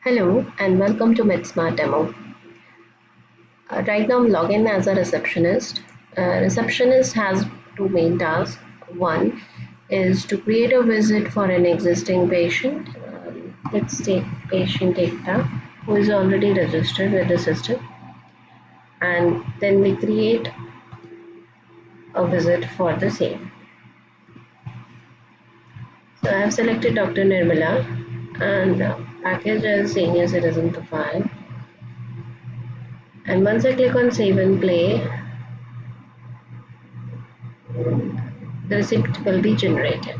Hello and welcome to MedSmart Demo. Right now I'm logged in as a receptionist. Receptionist has two main tasks. One is to create a visit for an existing patient. Let's take patient Ekta, who is already registered with the system, and then we create a visit for the same. So I have selected Dr. Nirmala and package as senior citizen profile. And once I click on save and play, the receipt will be generated.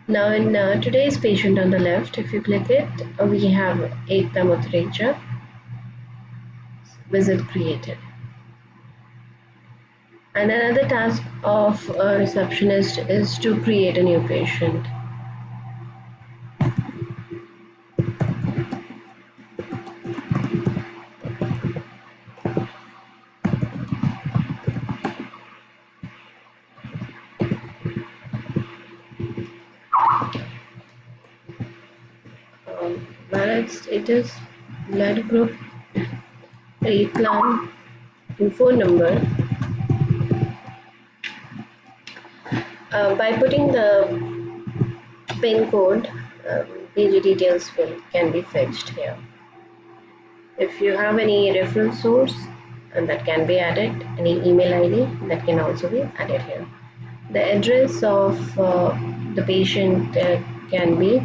Now in today's patient on the left, if you click it, we have Ekta Mutreja, visit created. And another task of a receptionist is to create a new patient. Valid status, blood group, replan, info number. By putting the PIN code, PG details can be fetched here. If you have any reference source, and that can be added, any email ID that can also be added here. The address of the patient can be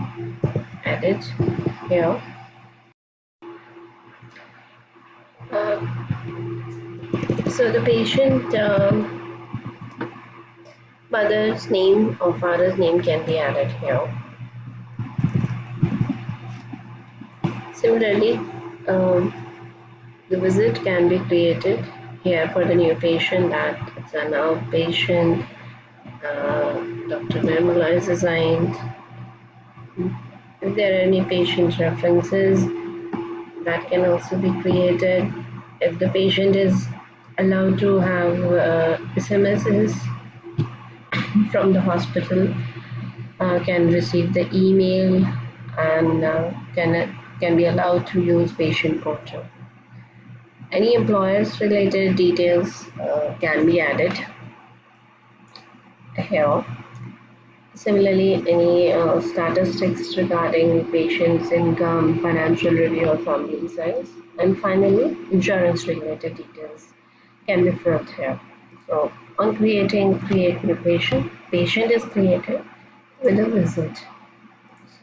added here. Uh, so the patient mother's name or father's name can be added here. Similarly, the visit can be created here for the new patient, that it's an outpatient. Dr. Nirmala is assigned. If there are any patient references, that can also be created. If the patient is allowed to have SMSs from the hospital, can receive the email and can be allowed to use patient portal. Any employers related details can be added here. Similarly, any statistics regarding patient's income, financial review, or family size. And finally, insurance related details can be filled here. So, on create new patient, patient is created with a visit.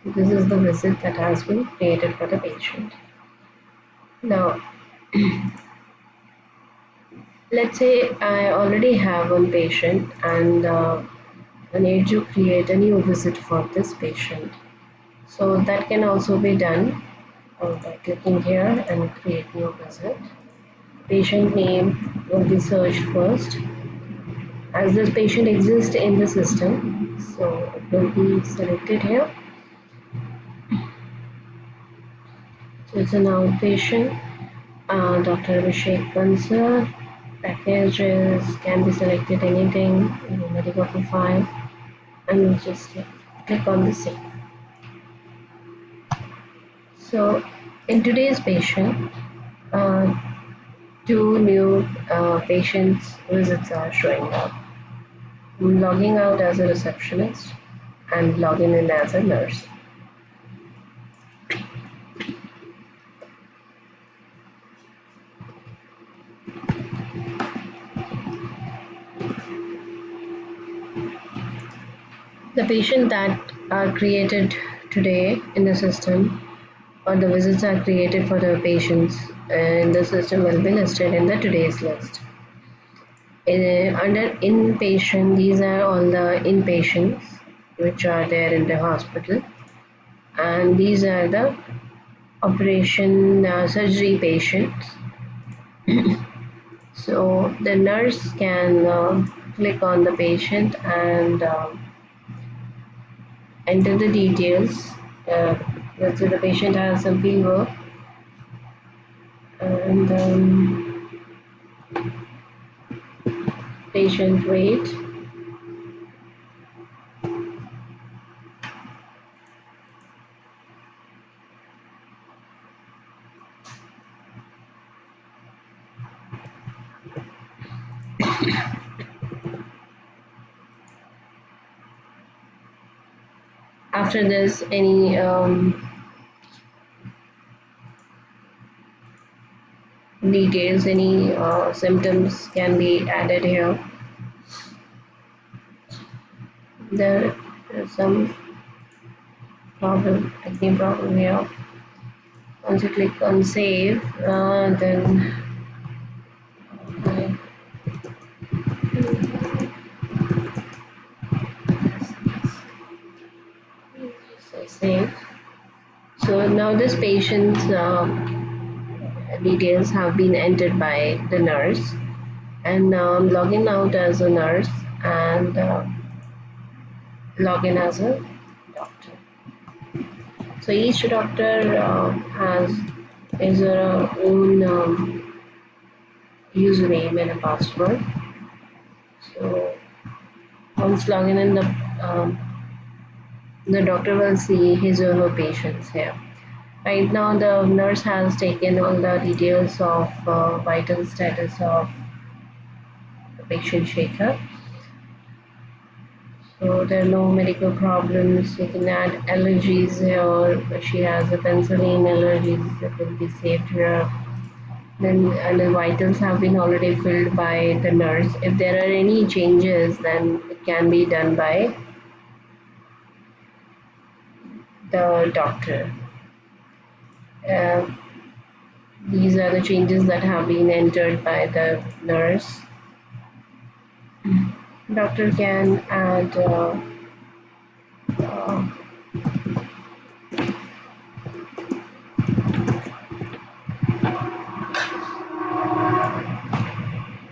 So this is the visit that has been created for the patient. Now, let's say I already have one patient and I need to create a new visit for this patient. So that can also be done by clicking here and create new visit. Patient name will be searched first, as this patient exists in the system, so it will be selected here. So it's an outpatient. Dr. Abhishek Bansal. Packages can be selected anything, medical profile, and we'll just click on the save. So in today's patient, two new patients visits are showing up. I'm logging out as a receptionist and logging in as a nurse. The patient that are created today in the system, or the visits are created for the patients in the system, will be listed in the today's list. Under inpatient, these are all the inpatients which are there in the hospital, and these are the operation surgery patients. So the nurse can click on the patient and enter the details. Let's say the patient has some fever and patient weight. After this, any details, any symptoms can be added here. There is some problem, acne problem here. Once you click on save, then okay. So save. So now this patient's details have been entered by the nurse, and now I'm logging out as a nurse and log in as a doctor. So each doctor has his own username and a password. So once logging in, the doctor will see his or her patients here. Right now, the nurse has taken all the details of vital status of the patient Shekhar. So there are no medical problems. You can add allergies here. If she has a penicillin allergies, it will be saved here. Then and the vitals have been already filled by the nurse. If there are any changes, then it can be done by the doctor. Uh, these are the changes that have been entered by the nurse. Doctor can add uh,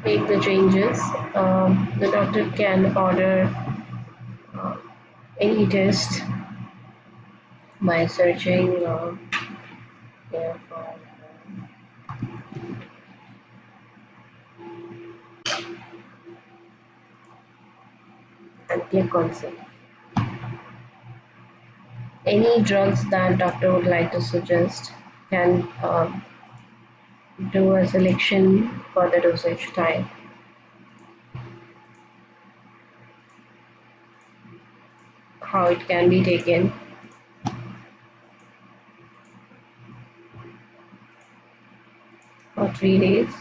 make the changes. The doctor can order uh, any test by searching here for and click on save. Any drugs that doctor would like to suggest can do a selection for the dosage type. How it can be taken. For 3 days.